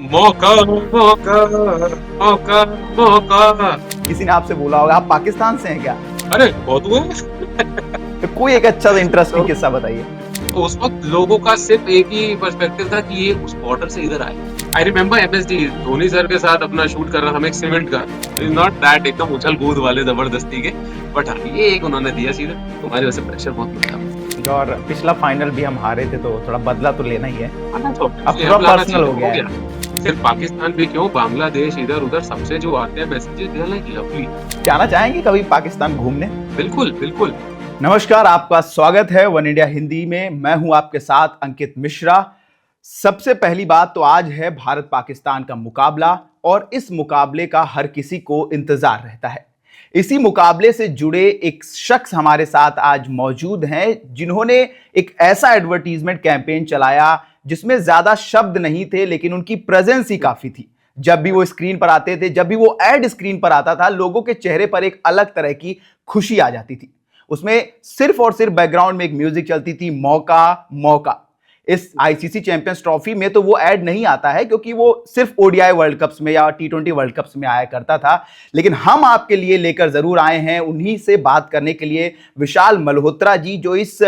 मौका मौका मौका मौका। किसी ने आपसे बोला होगा आप पाकिस्तान से हैं क्या? अरे बहुत हुए। तो कोई एक अच्छा सा इंटरेस्टिंग तो, किस्सा बताइए। तो उस वक्त लोगों का सिर्फ एक ही पर्सपेक्टिव था कि ये उस बॉर्डर से इधर आए। I remember MSD Dhoni sir के साथ अपना शूट कर रहा था, हम एक सीमेंट का, इज नॉट दैट एकदम उछल कूद वाले जबरदस्ती के, बट हाँ ये एक उन्होंने दिया सीधे, तुम्हारी वजह से प्रेशर बहुत मिलता और पिछला फाइनल भी हम हारे थे, तो थोड़ा बदला तो लेना ही है। है। तो अब थोड़ा लाना पर्सनल चाहिए, हो हो गया गया। है। सिर्फ पाकिस्तान भी क्यों, बांग्लादेश इधर उधर सबसे जो आते हैं messages, they are like lovely. जाना चाहेंगे कभी पाकिस्तान घूमने? बिल्कुल बिल्कुल। नमस्कार, आपका स्वागत है वन इंडिया हिंदी में। मैं हूं आपके साथ अंकित मिश्रा। सबसे पहली बात तो आज है भारत पाकिस्तान का मुकाबला, और इस मुकाबले का हर किसी को इंतजार रहता है। इसी मुकाबले से जुड़े एक शख्स हमारे साथ आज मौजूद हैं, जिन्होंने एक ऐसा एडवर्टीजमेंट कैंपेन चलाया जिसमें ज्यादा शब्द नहीं थे, लेकिन उनकी प्रेजेंस ही काफी थी। जब भी वो स्क्रीन पर आते थे, जब भी वो एड स्क्रीन पर आता था, लोगों के चेहरे पर एक अलग तरह की खुशी आ जाती थी। उसमें सिर्फ और सिर्फ बैकग्राउंड में एक म्यूजिक चलती थी, मौका मौका। इस आईसीसी चैंपियंस ट्रॉफी में तो वो ऐड नहीं आता है, क्योंकि वो सिर्फ ओडीआई वर्ल्ड कप्स में या टी20 वर्ल्ड कप्स में आया करता था। लेकिन हम आपके लिए लेकर जरूर आए हैं, उन्हीं से बात करने के लिए, विशाल मल्होत्रा जी, जो इस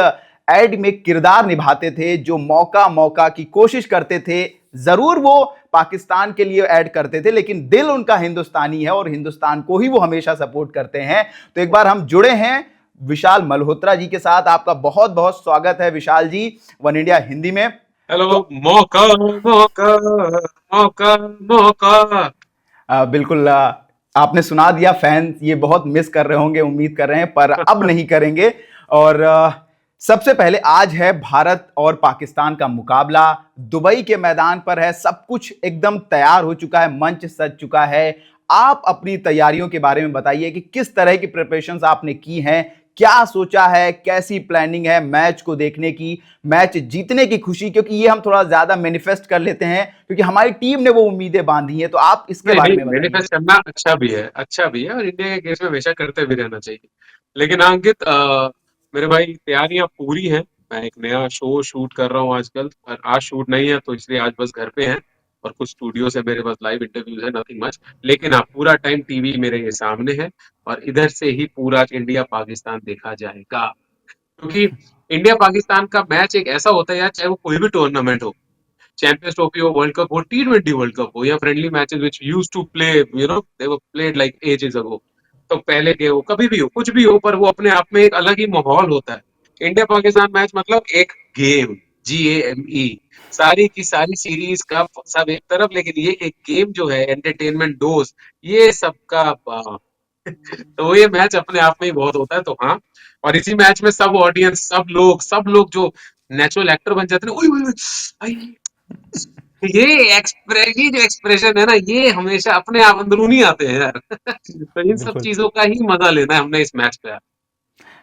एड में किरदार निभाते थे, जो मौका मौका की कोशिश करते थे। जरूर वो पाकिस्तान के लिए ऐड करते थे, लेकिन दिल उनका हिंदुस्तानी है और हिंदुस्तान को ही वो हमेशा सपोर्ट करते हैं। तो एक बार हम जुड़े हैं विशाल मल्होत्रा जी के साथ। आपका बहुत बहुत स्वागत है विशाल जी वन इंडिया हिंदी में। हेलो। तो मौका मौका मौका मौका। बिल्कुल, आपने सुना दिया। फैंस ये बहुत मिस कर रहे होंगे, उम्मीद कर रहे हैं, पर अब नहीं करेंगे। और सबसे पहले आज है भारत और पाकिस्तान का मुकाबला। दुबई के मैदान पर है, सब कुछ एकदम तैयार हो चुका है, मंच सज चुका है। आप अपनी तैयारियों के बारे में बताइए कि किस तरह की प्रिपरेशंस आपने की हैं, क्या सोचा है, कैसी प्लानिंग है मैच को देखने की, मैच जीतने की खुशी, क्योंकि ये हम थोड़ा ज्यादा मैनिफेस्ट कर लेते हैं, क्योंकि हमारी टीम ने वो उम्मीदें बांधी हैं। तो आप इसके नहीं बारे नहीं, में बताइए। मैनिफेस्ट करना अच्छा भी है, अच्छा भी है, और इंडिया के केस में हमेशा करते भी रहना चाहिए। लेकिन हाँ, अंकित, मेरे भाई तैयारियां पूरी हैं। मैं एक नया शो शूट कर रहा हूँ आजकल, पर आज शूट नहीं है तो इसलिए आज बस घर पे हैं। और कुछ स्टूडियो से मेरे पास लाइव इंटरव्यूज है, नथिंग मच। लेकिन हाँ, पूरा टाइम टीवी मेरे ये सामने है, और इधर से ही पूरा इंडिया पाकिस्तान देखा जाएगा। क्योंकि इंडिया पाकिस्तान का मैच एक ऐसा होता है यार, चाहे वो कोई भी टूर्नामेंट हो, चैंपियंस ट्रॉफी हो, वर्ल्ड कप हो, टी20 वर्ल्ड कप हो, या friendly matches which used to play, they were played like ages ago. तो पहले के हो, कभी भी हो, कुछ भी हो, पर वो अपने आप में एक अलग ही माहौल होता है। इंडिया पाकिस्तान मैच मतलब एक गेम, GAME। सारी की सारी सीरीज का सब एक तरफ, लेकिन ये एक गेम जो है, एंटरटेनमेंट डोज, ये सबका तो ये मैच अपने आप में ही बहुत होता है, तो हाँ। और इसी मैच में सब ऑडियंस, सब लोग जो नेचुरल एक्टर बन जाते हैं, ओए ओए ओए, आई, ये जो एक्सप्रेशन है ना, ये हमेशा अपने आप अंदरूनी आते हैं यार। तो इन सब बिल्कुल। चीजों का ही मजा लेना है हमने इस मैच पे यार।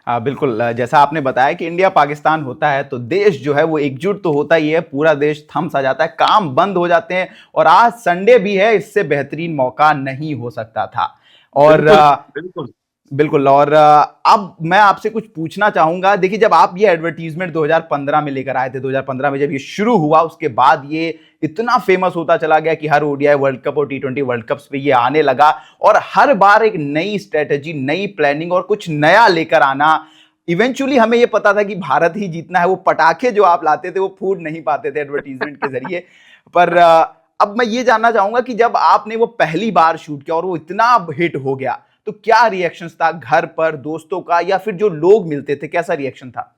हाँ बिल्कुल, जैसा आपने बताया कि इंडिया पाकिस्तान होता है तो देश जो है वो एकजुट तो होता ही है, पूरा देश थम सा जाता है, काम बंद हो जाते हैं। और आज संडे भी है, इससे बेहतरीन मौका नहीं हो सकता था। और बिल्कुल बिल्कुल। बिल्कुल। और अब मैं आपसे कुछ पूछना चाहूंगा। देखिए, जब आप ये एडवर्टीजमेंट 2015 में लेकर आए थे, 2015 में जब ये शुरू हुआ, उसके बाद ये इतना फेमस होता चला गया कि हर ओडीआई वर्ल्ड कप और टी20 वर्ल्ड कप्स पे ये आने लगा। और हर बार एक नई स्ट्रेटेजी, नई प्लानिंग और कुछ नया लेकर आना। इवेंचुअली हमें ये पता था कि भारत ही जीतना है। वो पटाखे जो आप लाते थे वो फूट नहीं पाते थे एडवर्टीजमेंट के जरिए। पर अब मैं ये जानना चाहूंगा कि जब आपने वो पहली बार शूट किया और वो इतना हिट हो गया, तो क्या रिएक्शंस था घर पर, दोस्तों का, या फिर जो लोग मिलते थे, कैसा रिएक्शन था?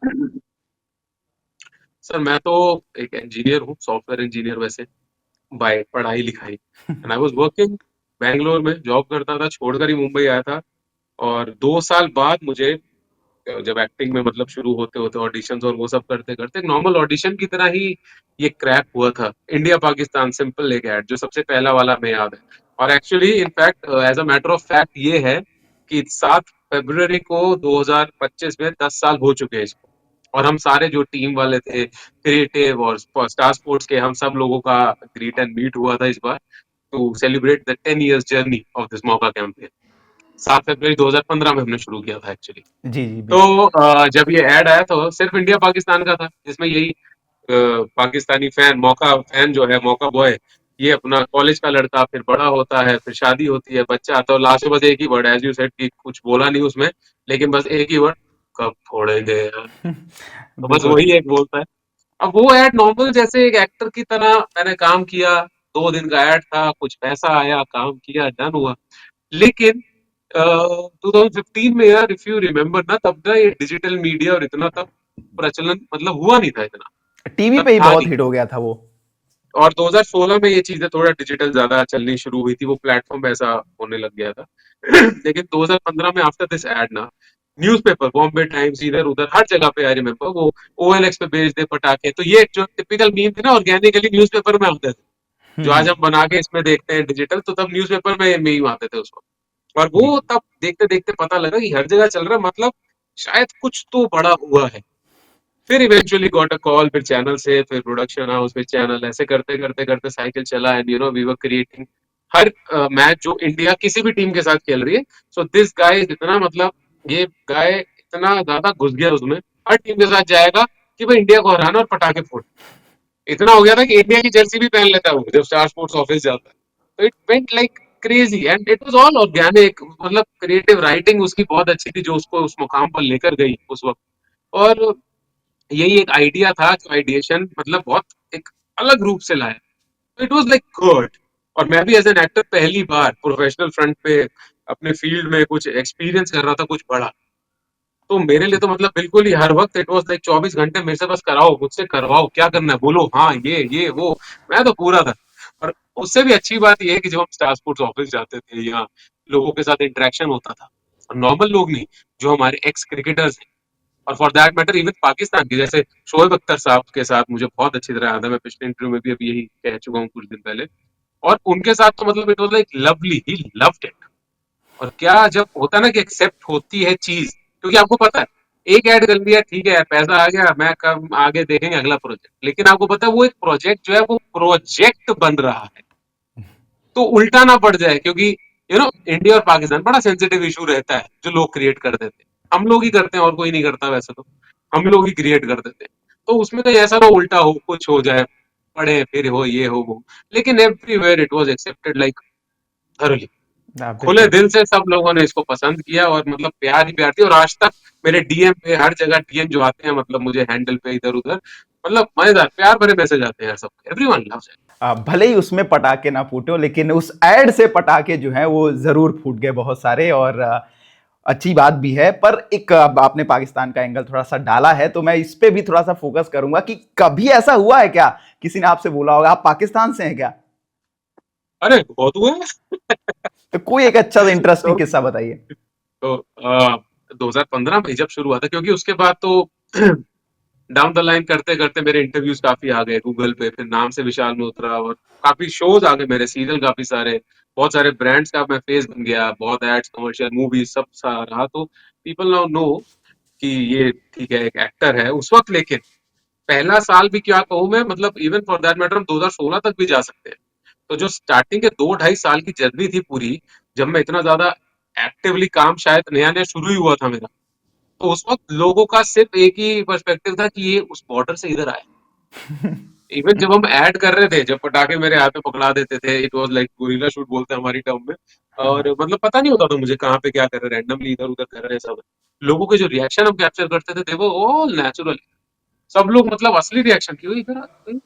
सर मैं तो एक इंजीनियर हूँ, सॉफ्टवेयर इंजीनियर वैसे, बाय पढ़ाई लिखाई, and I was working Bangalore में, जॉब करता था, छोड़कर ही मुंबई आया था। और 2 साल बाद मुझे, जब एक्टिंग में मतलब शुरू होते होते ऑडिशंस और वो सब करते करते, एक नॉर्मल ऑडिशन की तरह ही ये क्रैक हुआ था। इंडिया पाकिस्तान सिंपल एक ऐड, जो सबसे पहला वाला में याद है। और actually in fact as a matter of fact ये है कि 7 फरवरी को 2025 में 10 साल हो चुके हैं इसको। और हम सारे जो टीम वाले थे, क्रिएटिव और स्टार स्पोर्ट्स के, हम सब लोगों का ग्रीट एंड मीट हुआ था इस बार, to celebrate the 10 years journey of this Mauka campaign. 7 फरवरी 2015 में हमने शुरू किया था एक्चुअली। जी जी भी। तो जब ये ऐड आया तो सिर्फ इंडिया पाकिस्तान का था, जिसमें यही पाकिस्तानी फैन, मौका फैन जो है, मौका बॉय, ये अपना कॉलेज का लड़का फिर बड़ा होता है, फिर शादी होती है, बच्चा आता है, और लास्ट में बस एक ही वर्ड, एज यू सेड, कि कुछ बोला नहीं उसमें, लेकिन बस एक ही वर्ड, कब फोड़ेंगे यार। तो बस बिल्कुल। वही एक बोलता है। अब वो ऐड नॉर्मल जैसे एक एक्टर की तरह मैंने काम किया, 2 दिन का ऐड था, कुछ पैसा आया, काम किया, डन हुआ। लेकिन 2015 में यार, इफ यू रिमेम्बर ना, तब ना ये डिजिटल मीडिया और इतना तब प्रचलन मतलब हुआ नहीं था इतना, टीवी तब पे ही था बहुत नहीं। हिट हो गया था वो। और 2016 में ये चीजें थोड़ा डिजिटल ज्यादा चलनी शुरू हुई थी, वो प्लेटफॉर्म ऐसा होने लग गया था। लेकिन 2015 में आफ्टर दिस एड ना, न्यूज़पेपर, बॉम्बे टाइम्स, इधर उधर हर जगह पे, आई रिमेम्बर, वो OLX पे बेच दे पटाखे, तो ये जो टिपिकल मीम थे ना, ऑर्गेनिकली न्यूज़पेपर में आते थे, जो आज हम बना के इसमें देखते हैं डिजिटल, तो तब न्यूज़पेपर में मीम आते थे उस वक्त। और जी। वो तब देखते देखते पता लगा कि हर जगह चल रहा है, मतलब शायद कुछ तो बड़ा हुआ है। फिर इवेंचुअली गॉट अ कॉल, फिर चैनल से, फिर प्रोडक्शन हाउस, फिर चैनल, ऐसे करते करते करते साइकिल चला, एंड वी वर क्रिएटिंग हर मैच जो इंडिया किसी भी टीम के साथ खेल रही है। सो दिस गाय इतना, मतलब ये गाय इतना ज्यादा घुस गया उसमें, हर टीम के साथ जाएगा कि भाई इंडिया को हराना और पटाखे फोड़। इतना हो गया था कि इंडिया की जर्सी भी पहन लेता है वो जब स्टार स्पोर्ट्स ऑफिस जाता है। तो it went like crazy, and it was all organic, मतलब क्रिएटिव राइटिंग उसकी बहुत अच्छी थी, जो उसको उस मुकाम पर लेकर गई उस वक्त। और यही एक आइडिया था जो आइडिएशन मतलब बहुत एक अलग रूप से लाया। तो इट वाज लाइक गुड। और मैं भी एज एन एक्टर पहली बार प्रोफेशनल फ्रंट पे अपने फील्ड में कुछ एक्सपीरियंस कर रहा था, कुछ बड़ा। तो मेरे लिए जी। तो मतलब बिल्कुल ही हर वक्त इट वाज लाइक 24 घंटे मेरे से बस कराओ, मुझसे करवाओ, क्या करना है बोलो, हाँ ये वो, मैं तो पूरा था। और उससे भी अच्छी बात यह है कि जब हम स्टार स्पोर्ट्स ऑफिस जाते थे, या लोगों के साथ इंटरेक्शन होता था, नॉर्मल लोग नहीं, जो हमारे एक्स क्रिकेटर्स, और for that matter even Pakistan की, जैसे शोएब अख्तर साहब के साथ मुझे बहुत अच्छी तरह याद है, मैं पिछले इंटरव्यू में भी अभी यही कह चुका हूँ कुछ दिन पहले। और उनके साथ तो मतलब it was like lovely, he loved it. और क्या जब होता है ना कि एक्सेप्ट होती है चीज, क्योंकि आपको पता है, एक ऐड कर लिया ठीक है यार, पैसा आ गया, मैं कब आगे देखेंगे अगला प्रोजेक्ट, लेकिन आपको पता है वो एक प्रोजेक्ट जो है वो प्रोजेक्ट बन रहा है, तो उल्टा ना पड़ जाए, क्योंकि इंडिया और पाकिस्तान बड़ा सेंसिटिव इशू रहता है जो लोग क्रिएट कर देते हैं, हम लोग ही करते हैं और कोई नहीं करता वैसे तो, हम लोग ही क्रिएट कर देते हैं। तो उसमें तो ऐसा ना उल्टा हो, कुछ हो जाए, पढ़े फिर हो ये हो वो। लेकिन everywhere it was accepted like thoroughly, खुले बिल्कुल। दिल से सब लोगों ने इसको पसंद किया, और मतलब प्यार ही प्यार थी। और आज तक मेरे डीएम पे, हर जगह डीएम जो आते हैं, मतलब मुझे हैंडल पे इधर उधर, मतलब मजेदार प्यार भरे मैसेज आते हैं यार, सब एवरीवन लव्स इट। भले ही उसमें पटाखे ना फूटे हो, लेकिन उस एड से पटाखे जो हैं वो जरूर फूट गए बहुत सारे। और अच्छी बात भी है। पर एक आपने पाकिस्तान का एंगल थोड़ा सा डाला है, तो मैं इस पे भी थोड़ा सा फोकस करूंगा कि कभी ऐसा हुआ है क्या, किसी ने आपसे बोला होगा आप पाकिस्तान से हैं क्या? अरे बहुत हुआ है। तो कोई एक अच्छा सा इंटरेस्टिंग तो किस्सा बताइए। तो 2015 में जब शुरू हुआ था, क्योंकि उसके बाद तो डाउन द लाइन करते करते मेरे इंटरव्यूज काफी आ गए गूगल पे, फिर नाम से विशाल में उतरा, और काफी शोज आ गए मेरे, सीरियल काफी सारे, बहुत सारे ब्रांड्स का मैं फेस बन गया, बहुत एड्स, कमर्शियल, मूवीज, सब सा रहा। तो पीपल नाउ नो कि ये ठीक है एक एक्टर है उस वक्त। लेकिन पहला साल भी क्या कहूँ मैं, मतलब इवन फॉर दैट मैटर हम 2016 तक भी जा सकते हैं। तो जो स्टार्टिंग के 2 ढाई साल की जर्नी थी पूरी, जब मैं इतना ज्यादा एक्टिवली काम शायद नया नया शुरू ही हुआ था मेरा, तो उस वक्त लोगों का सिर्फ एक ही पर्सपेक्टिव था कि ये उस बॉर्डर से इधर आए। इवन जब हम ऐड कर रहे थे, जब पटाखे मेरे हाथ में पकड़ा देते थे, it was like gorilla shoot बोलते हैं हमारी टर्म में। और मतलब पता नहीं होता था मुझे कहाँ पे क्या कर रहे हैं, रैंडमली इधर उधर कर रहे हैं सब। लोगों के जो रिएक्शन हम कैप्चर करते थे, वो ऑल नेचुरल, सब लोग मतलब असली रिएक्शन की, "ओए, इधर आ, ओए।"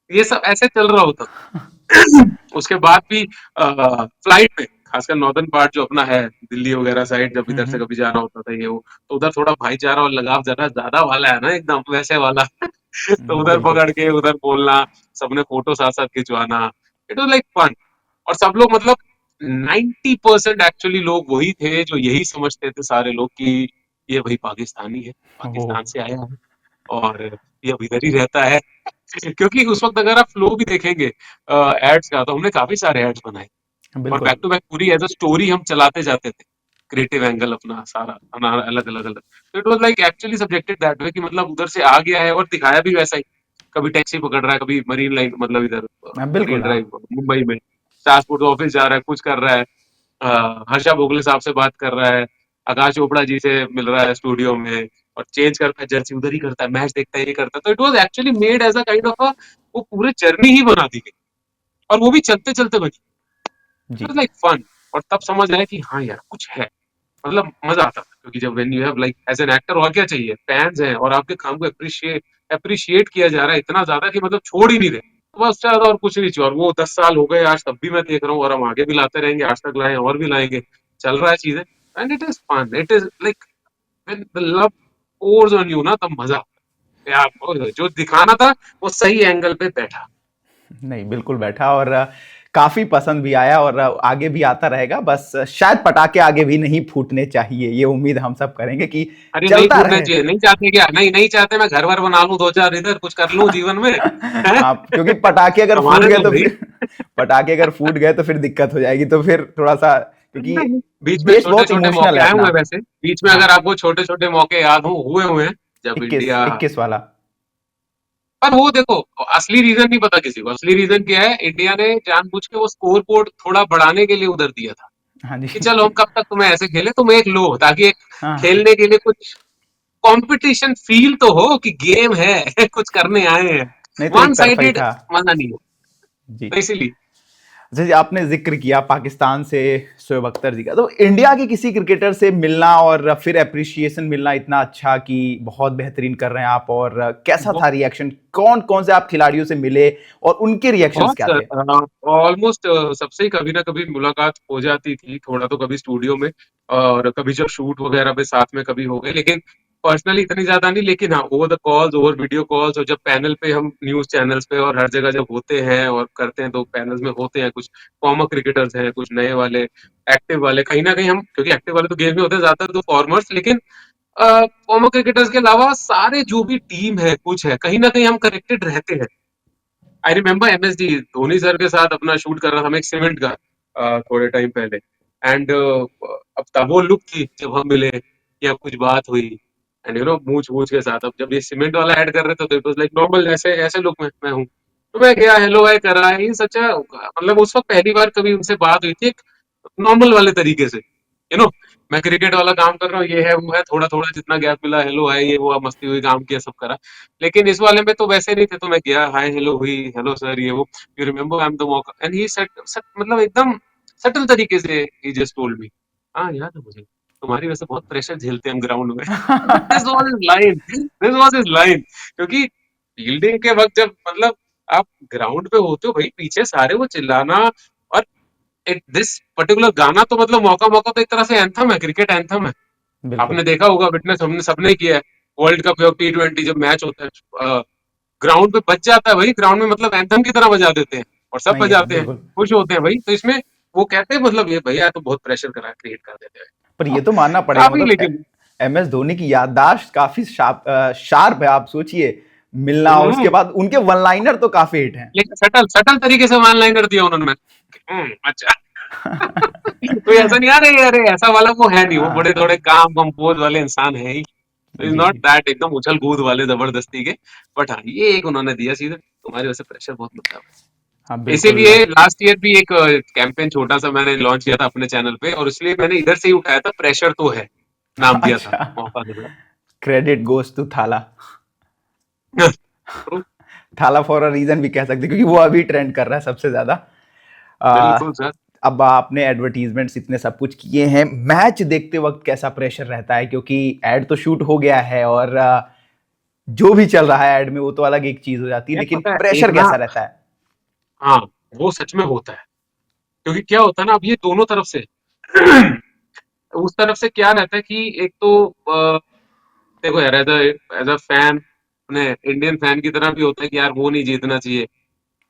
ये सब ऐसे चल रहा होता था। उसके बाद भी फ्लाइट में, खासकर नॉर्दर्न पार्ट जो अपना है, दिल्ली वगैरह साइड, जब इधर से कभी जाना होता था ये वो, तो उधर थोड़ा भाईचारा और लगाव जरा ज्यादा वाला है ना, एकदम वैसे वाला। तो उधर बिल्कुल। पकड़ के उधर बोलना, सबने फोटो साथ साथ खिंचवाना, इट वाज लाइक फन। और सब लोग मतलब 90% एक्चुअली लोग वही थे जो यही समझते थे सारे लोग कि ये भाई पाकिस्तानी है, ओह। पाकिस्तान से आया है, और ये अब इधर ही रहता है। क्योंकि उस वक्त अगर आप फ्लो भी देखेंगे एड्स का, तो हमने काफी सारे एड्स बनाए, और बिल्कुल। बैक टू बैक पूरी एज अ स्टोरी हम चलाते जाते थे, क्रिएटिव एंगल अपना सारा अलग अलग अलग। तो it was like actually subjected that way, कि मतलब उधर से आ गया है और दिखाया भी वैसा ही। कभी टैक्सी पकड़ रहा है, कभी मरीन लाइन, मतलब इधर मरीन बिल्कुल। हाँ। ड्राइव मुंबई में, ट्रांसपोर्ट ऑफिस जा रहा है, कुछ कर रहा है, हर्षा भोगले साहब से बात कर रहा है, आकाश चोपड़ा जी से मिल रहा है स्टूडियो में, और चेंज करता है जर्सी, उधर ही करता है, मैच देखता है, ये करता है। तो it was actually made as a kind of a, वो पूरी जर्नी ही बना दी गई, और वो भी चलते चलते बनी। इट जी। Was like fun. और तब समझ आया कि हाँ यार कुछ है, मतलब मजा आता था, क्योंकि जब when you have like as an actor, और क्या चाहिए, फैंस हैं और आपके काम को अप्रिशिएट किया जा रहा है इतना ज्यादा कि मतलब छोड़ ही नहीं रहे, तो बस ज्यादा और कुछ नहीं चाहिए। और वो 10 साल हो गए आज, तब भी मैं देख रहा हूँ, और हम आगे भी लाते रहेंगे, आज तक लाए और भी लाएंगे, चल रहा है चीजें। And it is fun, it is like when the love pours on you ना, तब मजा आता है। यार जो दिखाना था वो सही एंगल पे बैठा। नहीं, बिल्कुल बैठा, और काफी पसंद भी आया, और आगे भी आता रहेगा। बस शायद पटाखे आगे भी नहीं फूटने चाहिए, ये उम्मीद हम सब करेंगे कि अरे नहीं चलता फूटना रहे। चाहिए, नहीं चाहते क्या, नहीं नहीं चाहते मैं घर वर बना लूं, दो चार इधर कुछ कर लूं जीवन में, हैं? आप, क्योंकि पटाखे अगर फूट हमारे गए तो तो भाई, फिर पटाखे अगर फूट गए तो फिर दिक्कत हो जाएगी, तो फिर थोड़ा सा, क्योंकि नहीं, बीच में देश छोटे बहुत छोटे इमोशनल मौके है आए हुए अपना। हैं वैसे, बीच में हाँ, अगर आपको छोटे छोटे मौके याद हो हुए हुए हैं, जब 21 इंडिया, 21 वाला। पर वो देखो, असली रीजन नहीं पता किसी को। असली रीजन क्या है, इंडिया ने जानबूझ के वो स्कोर बोर्ड थोड़ा बढ़ाने के लिए उधर दिया था, हाँ जी। कि चलो हम कब तक तुम्हें ऐसे खेले, तुम एक लो, ताकि एक हाँ, खेलने के लिए कुछ कंपटीशन फील तो हो कि गेम है कुछ करने आए हैं। नहीं तो वन एक तरफा ही साइडेड था। मजा नहीं हो, जी। तो इसीलिए। जैसे आपने जिक्र किया पाकिस्तान से शोएब अख्तर जी का, तो इंडिया के किसी क्रिकेटर से मिलना और फिर अप्रिसिएशन मिलना इतना अच्छा कि बहुत बेहतरीन कर रहे हैं आप, और कैसा था रिएक्शन? कौन कौन से आप खिलाड़ियों से मिले और उनके रिएक्शंस बहुत क्या थे? सर, ऑलमोस्ट सबसे ही कभी ना कभी मुलाकात हो जाती थी, थोड़ा तो कभी स्टूडियो में, और कभी जब शूट वगैरह पे साथ में कभी हो गए, लेकिन पर्सनली इतनी ज्यादा नहीं। लेकिन हाँ, over the calls, over video calls, और जब पैनल पे हम न्यूज चैनल्स पे और हर जगह जब होते हैं और करते हैं, तो पैनल्स में होते हैं कुछ फॉर्मर क्रिकेटर्स हैं, कुछ नए वाले, एक्टिव वाले, कहीं ना कहीं हम, क्योंकि एक्टिव वाले तो गेम में होते हैं ज्यादातर तो फॉर्मर्स, लेकिन फॉर्मर क्रिकेटर्स के अलावा सारे जो भी टीम है कुछ है, कहीं ना कहीं हम कनेक्टेड रहते हैं। I remember MSD Dhoni sir के साथ अपना शूट कर रहा था हम एक सीमेंट का, थोड़े टाइम पहले। एंड अब तब वो लुक थी जब हम मिले, या कुछ बात हुई, एंड यू नो मूछ मूछ के साथ, अब जब ये सीमेंट वाला ऐड कर रहे थे तो इट वाज लाइक नॉर्मल, ऐसे ऐसे लुक में मैं हूँ, तो मैं गया हेलो हाय कर रहा है, इन सच मतलब उस वक्त पहली बार कभी उनसे बात हुई थी एक नॉर्मल वाले तरीके से, यू नो। मैं क्रिकेट वाला काम कर रहा हूँ, ये है वो है, थोड़ा थोड़ा जितना गैप मिला, हेलो हाय ये वो, मस्ती हुई, काम किया, सब करा। लेकिन इस वाले में तो वैसे नहीं थे, तो मैं गया, हाय हेलो हुई, हेलो सर ये वो, you remember I am the मौका, एंड ही सेट मतलब एकदम सटल तरीके से ही जस्ट टोल्ड मी, हाँ याद है मुझे, तुम्हारी वजह से बहुत प्रेशर झेलते हैं हम ग्राउंड में। This was his line, this was his line. क्योंकि फील्डिंग के वक्त जब मतलब आप ग्राउंड पे होते हो भाई, पीछे सारे वो चिल्लाना, और दिस पर्टिकुलर गाना तो मतलब मौका मौका तो एक तरह से एंथम है, क्रिकेट एंथम है। बिल्कुल। आपने देखा होगा, विटनेस हमने सबने किया है, वर्ल्ड कप या T20 जब मैच होता है, ग्राउंड पे बज जाता है भाई, ग्राउंड में मतलब एंथम की तरह बजा देते हैं, और सब नहीं है, बजाते हैं, बिल्कुल। खुश होते हैं भाई। तो इसमें वो कहते हैं मतलब ये भैया तो बहुत प्रेशर करा क्रिएट कर देते पर हैं, ये तो मानना पड़ेगा, काफी मतलब लेकिन। एम एस धोनी की याददाश्त काफी शार्प है। आप सोचिए, मिलना, उसके हम्म, बाद उनके वन लाइनर तो काफी हिट हैं। लेकिन सटल सटल तरीके से वन लाइनर दिया उन्होंने। अच्छा। कोई ऐसा नहीं, अरे अरे ऐसा वाला वो है नहीं, वो बड़े थोड़े काम कंपोज वाले इंसान है ही, is G, not G. That एकदम उछल कूद वाले जबरदस्ती के। बट हाँ, ये एक उन्होंने दिया सीधे, तुम्हारी वजह से प्रेशर बहुत मिलता है। हाँ, बिल्कुल। इसीलिए लास्ट ईयर भी एक कैंपेन छोटा सा मैंने लॉन्च किया था अपने चैनल पे, और इसलिए मैंने इधर से ही उठाया था, प्रेशर तो है, नाम दिया था, अच्छा, मौका दे दिया। क्रेडिट गोज टू थाला। True, थाला फॉर अ रीजन भी कह सकते हैं, क्योंकि वो अभी ट्रेंड कर रहा है सबसे ज्यादा। आ, बिल्कुल सर। अब आपने एडवर्टीजमेंट्स इतने सब कुछ किए हैं, मैच देखते वक्त कैसा प्रेशर रहता है? क्योंकि एड तो शूट हो गया है, और जो भी चल रहा है एड में वो तो अलग एक चीज हो जाती है, यार लेकिन पता है प्रेशर एक ना, कैसा रहता है? हाँ, वो सच में होता है, क्योंकि क्या होता है ना, अब ये दोनों तरफ से उस तरफ से क्या रहता है कि एक तो देखो यार, एज अ फैन, अपने इंडियन फैन की तरह भी होता है कि यार वो नहीं जीतना चाहिए,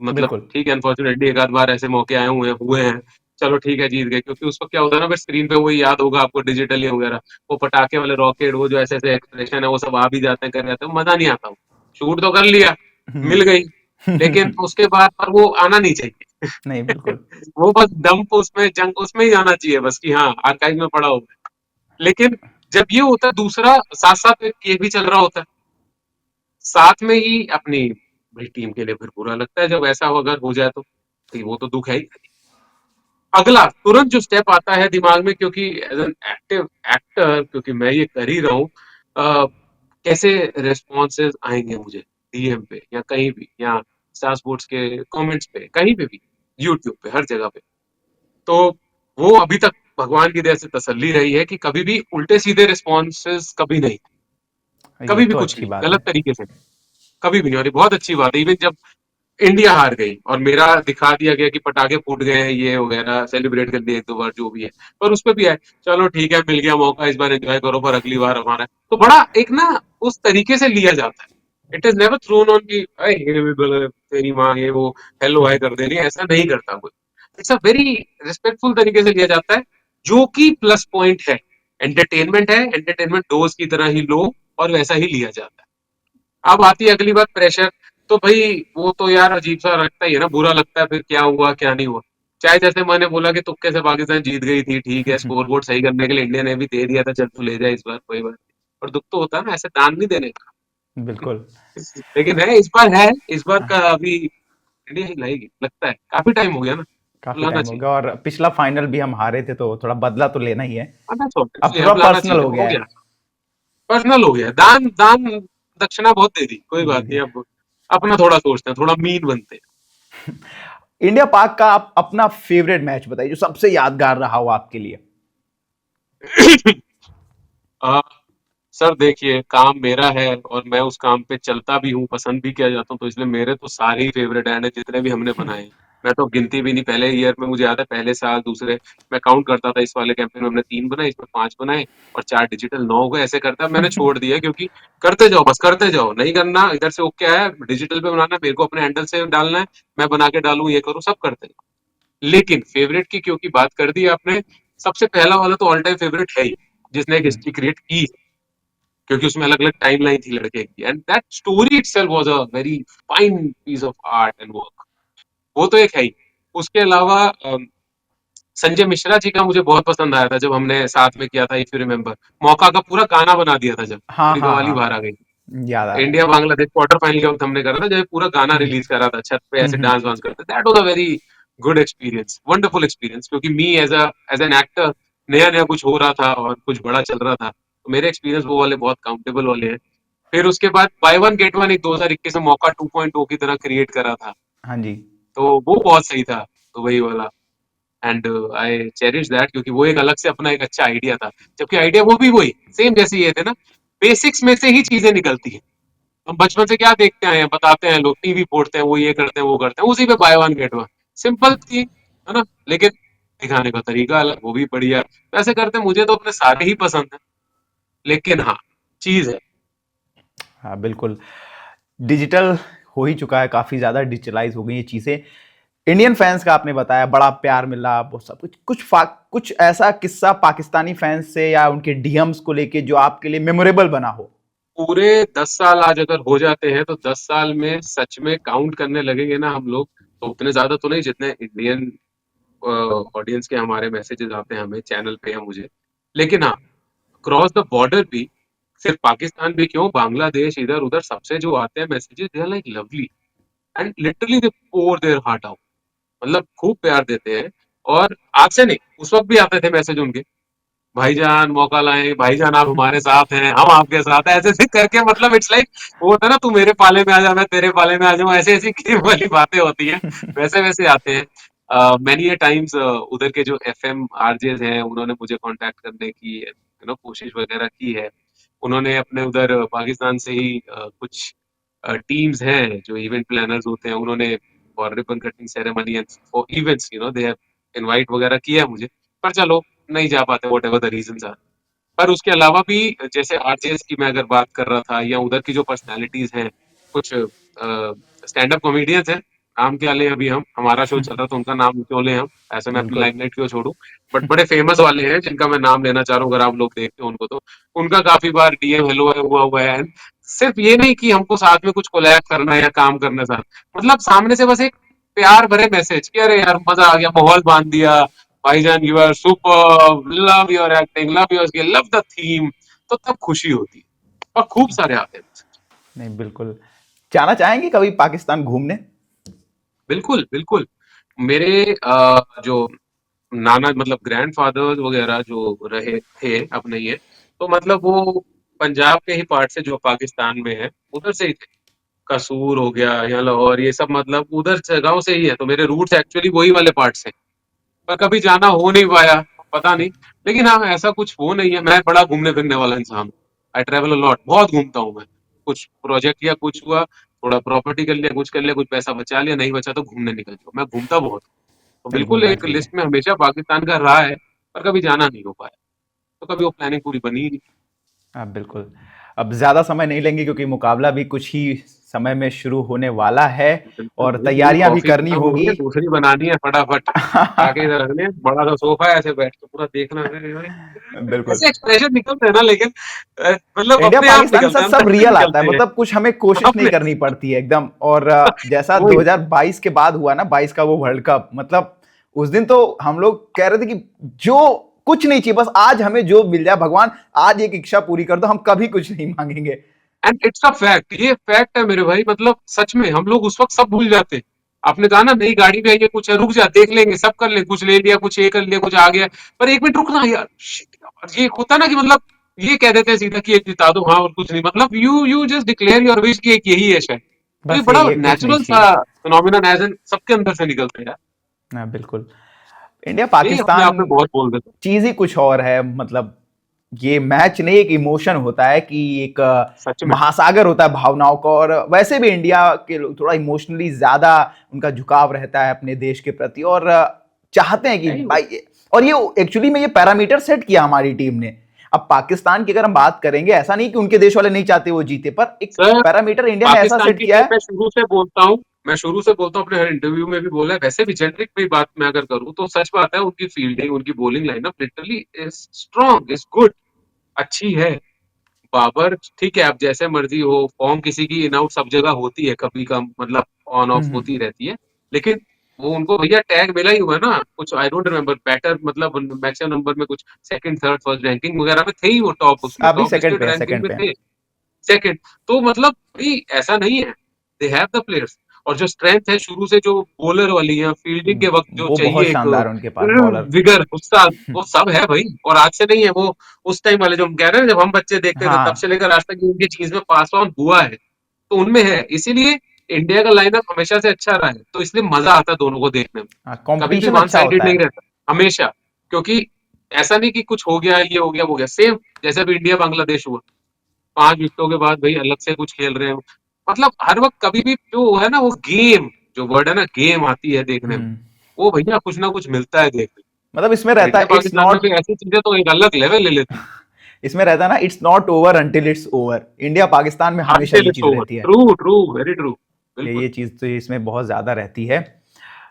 मतलब बिल्कुल। ठीक है, अनफॉर्चुनेटली एक आध बार ऐसे मौके आए हुए हैं, चलो ठीक है जीत गए, क्योंकि उस वक्त क्या होता है ना, बस स्क्रीन पे वही याद होगा आपको डिजिटली वगैरह, वो पटाखे वाले रॉकेट, वो जो ऐसे ऐसे एक्सप्रेशन है, वो सब आ भी जाते हैं, कर जाते हैं, मजा नहीं आता। वो शूट तो कर लिया, मिल गई, लेकिन उसके बाद पर वो आना नहीं चाहिए। नहीं, बिल्कुल। वो बस डंप उसमें, जंक उसमें ही जाना चाहिए बस, कि हाँ आर्काइव में पड़ा होगा। लेकिन जब ये होता है दूसरा, साथ साथ ये भी चल रहा होता है, साथ में ही अपनी भाई टीम के लिए फिर बुरा लगता है जब ऐसा अगर हो जाए, तो वो तो दुख है ही। अगला तुरंत जो स्टेप आता है दिमाग में, क्योंकि एज एन एक्टिव एक्टर, क्योंकि मैं ये कर ही रहा हूँ, कैसे रिस्पॉन्सेज आएंगे मुझे डीएम पे या कहीं भी, या स्टार स्पोर्ट्स के कमेंट्स पे, कहीं पे भी, यूट्यूब पे, हर जगह पे। तो वो अभी तक भगवान की दया से तसल्ली रही है कि कभी भी उल्टे सीधे रिस्पॉन्सेज कभी नहीं, ये कभी भी तो कुछ अच्छी भी बात गलत है। तरीके से, कभी भी नहीं। और ये बहुत अच्छी बात है, इवन जब इंडिया हार गई और मेरा दिखा दिया गया कि पटाखे फूट गए हैं ये वगैरह, सेलिब्रेट कर लिए एक दो बार जो भी है, पर उस पे भी है चलो ठीक है, मिल गया मौका, इस बार एंजॉय करो पर अगली बार हमारा है। तो बड़ा एक ना उस तरीके से लिया जाता है। It is never thrown on की "अरे, ये भी तेरी माँ ये वो, हेलो हाय कर देनी", ऐसा नहीं करता कोई। इट्स अ वेरी रिस्पेक्टफुल तरीके से लिया जाता है, जो कि प्लस पॉइंट है। एंटरटेनमेंट है, एंटरटेनमेंट डोज की तरह ही लो, और वैसा ही लिया जाता है। अब आती है अगली बात, प्रेशर। तो भाई वो तो यार अजीब सा लगता ही है ना, बुरा लगता है फिर क्या हुआ क्या नहीं हुआ। चाहे जैसे मैंने बोला कि तुक्के से पाकिस्तान जीत गई थी, ठीक है, स्कोर बोर्ड सही करने के लिए इंडिया ने भी दे दिया था, चल तू ले जा इस बार, कोई बात नहीं। और दुख तो होता है ना, ऐसे दान नहीं देने का। बिल्कुल। लेकिन है, इस बार का अभी इंडिया ही लाएगी लगता है, काफी टाइम हो गया ना, तो काफी लाना टाइम हो चाहिए। गया, और पिछला फाइनल भी हम हारे थे, तो थोड़ा बदला तो लेना ही है। लाना अब चाहिए, थोड़ा अब लाना पर्सनल चाहिए, हो हो गया है। गया, पर्सनल हो गया, दान दान दक्षिणा बहुत दे दी, कोई बात नहीं, अब अपना थोड़ा सोचते हैं, थोड़ा मीन बनते इंडिया पाक का आप अपना फेवरेट मैच बताइए, जो सबसे यादगार रहा हो आपके लिए। हैं। सर देखिए, काम मेरा है और मैं उस काम पे चलता भी हूँ, पसंद भी किया जाता हूँ, तो इसलिए मेरे तो सारे ही फेवरेट एंड है जितने भी हमने बनाए हैं। मैं तो गिनती भी नहीं, पहले ईयर में मुझे याद है, पहले साल दूसरे मैं काउंट करता था, इस वाले कैंपेन में हमने 3 बनाए, इसमें 5 बनाए, और 4 डिजिटल, 9 हो गए, ऐसे करता मैंने छोड़ दिया, क्योंकि करते जाओ, बस करते जाओ, नहीं करना इधर से ओके आया डिजिटल पे बनाना, मेरे को अपने हैंडल से डालना है, मैं बना के डालूं, ये करूँ, सब करते जाओ। लेकिन फेवरेट की क्योंकि बात कर दी आपने, सबसे पहला वाला तो ऑल टाइम फेवरेट है ही, जिसने एक हिस्ट्री क्रिएट की, क्योंकि उसमें अलग अलग टाइम लाइन थी लड़के की, and that story itself was a very fine piece of art and work. वो तो एक है ही। उसके अलावा संजय मिश्रा जी का मुझे बहुत पसंद आया था, जब हमने साथ में किया था, इफ यू रिमेम्बर, मौका का पूरा गाना बना दिया था, जब हाँ पूरी हाँ कवाली हाँ, बाहर आ गई। याद आ रहा है। इंडिया बांग्लादेश क्वार्टर फाइनल के वक्त हमने करा था, जब पूरा गाना रिलीज करा था, छत पे ऐसे हम्म। डांस वांस करते, that was a very good experience, wonderful experience, क्योंकि मी एज एन एक्टर, नया नया कुछ हो रहा था और कुछ बड़ा चल रहा था, तो मेरे एक्सपीरियंस वो वाले बहुत काउंटेबल वाले हैं। फिर उसके बाद बाय वन गेट वन एक 2021 में मौका 2.0 की तरह क्रिएट करा था, हाँ जी। तो वो बहुत सही था, दुबई वाला। एंड आई चेरिश दैट, क्योंकि वो एक अलग से अपना एक अच्छा आइडिया था, जबकि आइडिया वो भी वही सेम जैसे ये थे ना, बेसिक्स में से ही चीजें निकलती हैं। हम बचपन से क्या देखते आए हैं, बताते हैं लोग, टीवी फोड़ते हैं, वो ये करते हैं वो करते हैं, उसी पे by one get one, simple थी, है ना, लेकिन दिखाने का तरीका अलग, वो भी बढ़िया। वैसे करते मुझे तो अपने सारे ही पसंद है, लेकिन हाँ, चीज है। हाँ बिल्कुल। डिजिटल हो ही चुका है, काफी ज्यादा डिजिटलाइज हो गई ये चीजें। इंडियन फैंस का आपने बताया बड़ा प्यार मिला, वो सब कुछ, कुछ ऐसा किस्सा पाकिस्तानी फैंस से या उनके डीएम्स को लेके जो आपके लिए मेमोरेबल बना हो। पूरे 10 साल आज अगर हो जाते हैं, तो 10 साल में सच में काउंट करने लगेंगे ना हम लोग, तो उतने ज्यादा तो नहीं जितने इंडियन ऑडियंस के हमारे मैसेजेस आते हैं हमें चैनल पे या मुझे। लेकिन हाँ, क्रॉस द बॉर्डर भी, सिर्फ पाकिस्तान भी क्यों, बांग्लादेश, इधर उधर सबसे जो आते हैं messages, they are like lovely, and literally they pour their heart out, मतलब खूब प्यार देते हैं। और आज से नहीं, उस वक्त भी आते थे मैसेज उनके, भाईजान मौका लाएं, भाईजान आप हमारे साथ हैं, हम आपके साथ हैं, ऐसे ऐसे करके, मतलब इट्स लाइक वो होता है ना, तू मेरे पाले में आ जा, मैं तेरे पाले में आ जाऊं, ऐसे ऐसी की वाली बातें होती हैं, वैसे वैसे आते हैं। मैनी ए टाइम्स उधर के जो एफएम आरजेस हैं, उन्होंने मुझे कांटेक्ट करने की कोशिश वगैरह की है। उन्होंने अपने उधर पाकिस्तान से ही कुछ टीम्स हैं जो इवेंट प्लानर्स होते हैं, उन्होंने for ribbon cutting ceremony and for events, they have invite वगैरह किया है मुझे, पर चलो नहीं जा पाते, whatever the reasons are. पर उसके अलावा भी, जैसे आरजेएस की मैं अगर बात कर रहा था, या उधर की जो पर्सनालिटीज हैं, कुछ स्टैंड अप कॉमेडियंस हैं, नाम क्या लें अभी, हम हमारा शो चल रहा था, उनका नाम क्यों लें हम, ऐसे मैं अपनी बिल्कुल। लाइमलाइट क्यों छोड़ूं। बट बड़े फेमस वाले हैं जिनका मैं नाम लेना चाह रहा हूँ, अगर आप लोग देखते हो उनको, तो उनका काफी बार डीएम हेलो है हुआ है। सिर्फ ये नहीं कि हमको साथ में कुछ कोलैब करना है या काम करना है साथ, मतलब सामने से बस एक प्यार भरे मैसेज कि अरे यार मजा आ गया, माहौल बांध दिया, भाईजान you are super, love your acting, love your skill, love the theme, तो तब खुशी होती है। और खूब सारे आते हैं। नहीं बिल्कुल। जाना चाहेंगे कभी पाकिस्तान घूमने? बिल्कुल बिल्कुल। मेरे जो नाना, मतलब ग्रैंडफादर वगैरह जो रहे थे, अब नहीं है, तो मतलब वो पंजाब के ही पार्ट से जो पाकिस्तान में है, उधर से ही थे। कसूर हो गया या लाहौर, ये सब मतलब उधर जगहों से ही है, तो मेरे रूट्स एक्चुअली वही वाले पार्ट से। पर कभी जाना हो नहीं पाया, पता नहीं। लेकिन हाँ, ऐसा कुछ वो नहीं है, मैं बड़ा घूमने फिरने वाला इंसान हूँ। आई ट्रैवल अ लॉट, बहुत घूमता हूँ मैं। कुछ प्रोजेक्ट या कुछ हुआ, थोड़ा प्रॉपर्टी कर लिया, कुछ पैसा बचा लिया, नहीं बचा तो घूमने निकल जाओ। मैं घूमता बहुत हूँ। तो नहीं, बिल्कुल घूमना एक चाहिए। लिस्ट में हमेशा पाकिस्तान का रहा है, पर कभी जाना नहीं हो पाया। तो कभी वो प्लानिंग पूरी बनी ही नहीं। हाँ, बिल्कुल। अब ज़्यादा समय नहीं लेंगे क्योंकि मुकाबला भी कुछ ही समय में शुरू होने वाला है बिल्कुल और भाई, मेरी तैयारियां भी कॉफी करनी खत्म हो गई होगी। है, दूसरी बनानी है फटाफट। आके इधर रखने हैं, बड़ा सा सोफा है, ऐसे बैठ के पूरा देखना है। बिल्कुल। ऐसे एक्सप्रेशन निकलते हैं ना, लेकिन मतलब इंडिया अपने आप पाकिस्तान के निकलते साथ हैं, अंदर सब से रियल आता है, निकलते हैं मतलब कुछ हमें कोशिश नहीं अपने। करनी पड़ती है एकदम। और जैसा वही 2022 के बाद हुआ ना, 22 का वो वर्ल्ड कप, मतलब उस दिन तो हम लोग कह रहे थे कि जो कुछ नहीं चाहिए, बस आज हमें जो मिल जाए भगवान, आज एक इच्छा पूरी कर दो, हम कभी कुछ नहीं मांगेंगे। एंड इट्स अ फैक्ट, ये फैक्ट है मेरे भाई। मतलब सच में हम लोग उस वक्त सब भूल जाते हैं। आपने कहा ना, नई गाड़ी में आई है, कुछ है, रुक जा, देख लेंगे, सब कर ले, कुछ ले लिया, कुछ ये कर लिया, कुछ आ गया। पर एक मिनट रुकना यार, shit यार, ये होता ना कि मतलब ये कह देते हैं सीधा कि ये जिता दो, हाँ, और कुछ नहीं। मतलब you just declare your wish कि एक यही है शायद। तो ये बस बड़ा यही है, कुछ नहीं नेचुरल चाहिए। सा फिनोमिनन, एज एन सबके अंदर से निकलता है यार। हाँ, बिल्कुल। इंडिया यही अपने पाकिस्तान आप में बहुत बोल देते हैं। चीज ही कुछ और है, मतलब ये मैच नहीं, एक इमोशन होता है कि एक सच में। महासागर होता है भावनाओं का। और वैसे भी इंडिया के लोग थोड़ा इमोशनली ज्यादा उनका झुकाव रहता है अपने देश के प्रति, और चाहते हैं कि यही हो। भाई, और ये एक्चुअली में ये पैरामीटर सेट किया हमारी टीम ने। अब पाकिस्तान की अगर हम बात करेंगे, ऐसा नहीं कि उनके देश वाले नहीं चाहते वो जीते, पर एक सर, पैरामीटर इंडिया ने ऐसा पाकिस्तान सेट की किया टीम है। मैं शुरू से बोलता हूँ, अपने हर इंटरव्यू में भी बोला है, वैसे भी जेनरिक भी बात मैं अगर करूँ तो सच बात है, उनकी फील्डिंग, उनकी bowling lineup literally is strong, is good, अच्छी है। बाबर ठीक है, अब जैसे मर्जी हो, फॉर्म किसी की इन आउट सब जगह होती है, कभी कम मतलब ऑन ऑफ हम्म। होती रहती है। लेकिन वो उनको भैया टैग मिला ही हुआ है ना, कुछ आई डोंट रिमेम्बर बैटर, मतलब मैक्सिमम नंबर में कुछ सेकंड थर्ड फर्स्ट रैंकिंग वगैरह में थे ही वो, टॉप, उसमें अभी टॉप सेकंड लिस्टेड पे है, रैंकिंग सेकंड में पे है। थे। सेकंड। तो मतलब भाई ऐसा नहीं है, दे हैव द प्लेयर्स। और जो स्ट्रेंथ है शुरू से, जो बॉलर वाली है, फील्डिंग के वक्त जो वो बहुत चाहिए एक शानदार है उनके पास बॉलर। विगर, उत्साह, वो सब है भाई। और आज से नहीं है वो, उस टाइम वाले जो हम कह रहे हैं, जब हम बच्चे देखते थे तब से हाँ, लेकर आज तक उनकी चीज में पास ऑन हुआ है, तो उनमें है। इसीलिए इंडिया का लाइनअप हमेशा से अच्छा रहा है, तो इसलिए मजा आता है दोनों को देखने में। कभी भी कंपटीशन वन अच्छा साइडेड होता नहीं है। रहता हमेशा। क्योंकि ऐसा नहीं कि कुछ हो गया, ये हो गया, वो हो गया, सेम जैसे भी इंडिया बांग्लादेश हुआ, 5 विकेटों के बाद भाई अलग से कुछ खेल रहे हैं। मतलब हर वक्त कभी भी जो है ना, वो गेम, जो वर्ड है ना, गेम आती है देखने में, हम्म। वो भैया कुछ ना कुछ मिलता है देखने में। मतलब इसमें और रहता इंडिया है इट्स पाकिस्तान में नॉट, भी ऐसी चीजें तो एक अलग लेवल ले लेती है। इसमें रहता है ना, it's not over until it's over. India Pakistan में हमेशा अंटिल ये इट्स चीज ओवर, रहती है। True true, very true. बिल्कुल। ये चीज तो इसमें बहुत ज्यादा रहती है।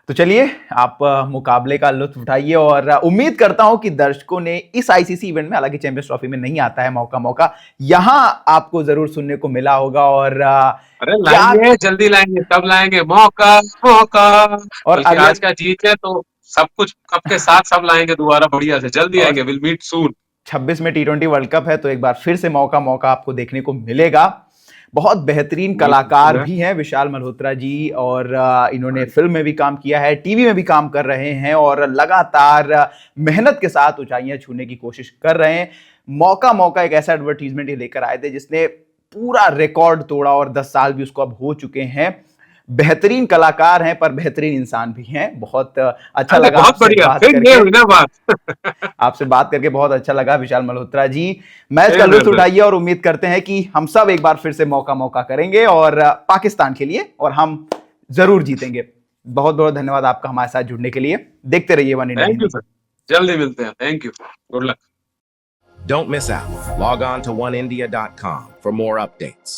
तो चलिए, आप मुकाबले का लुत्फ उठाइए, और उम्मीद करता हूं कि दर्शकों ने इस आईसीसी इवेंट में, हालांकि चैंपियंस ट्रॉफी में नहीं आता है मौका मौका, यहां आपको जरूर सुनने को मिला होगा। और अरे क्या, लाएंगे, जल्दी लाएंगे, कब लाएंगे, मौका, मौका। और बल्कि अगले आज का जीत है तो सब कुछ कप के साथ सब लाएंगे दोबारा, बढ़िया से जल्दी और आएंगे, विल मीट सून। 26 में टी20 वर्ल्ड कप है, तो एक बार फिर से मौका मौका आपको देखने को मिलेगा। बहुत बेहतरीन ये कलाकार बिल्कुल है। भी हैं विशाल मल्होत्रा जी, और इन्होंने फिल्म में भी काम किया है, टीवी में भी काम कर रहे हैं, और लगातार मेहनत के साथ ऊंचाइयां छूने की कोशिश कर रहे हैं। मौका मौका एक ऐसा एडवर्टीजमेंट ये लेकर आए थे जिसने पूरा रिकॉर्ड तोड़ा, और 10 साल भी उसको अब हो चुके हैं। बेहतरीन कलाकार हैं, पर बेहतरीन इंसान भी हैं। बहुत अच्छा अरे लगा बहुत आपसे बढ़िया, बात फिर ये करके। हुई ना बात। आपसे बात करके बहुत अच्छा लगा विशाल मल्होत्रा जी। मैच का सेम लुत्फ है। उठाइए, और उम्मीद करते हैं कि हम सब एक बार फिर से मौका मौका करेंगे, और पाकिस्तान के लिए, और हम जरूर जीतेंगे। बहुत बहुत धन्यवाद आपका हमारे साथ जुड़ने के लिए। देखते रहिए one India thank you Hindi. Sir, जल्दी मिलते हैं, thank you, good luck. Don't miss out. Log on to oneindia.com for more updates.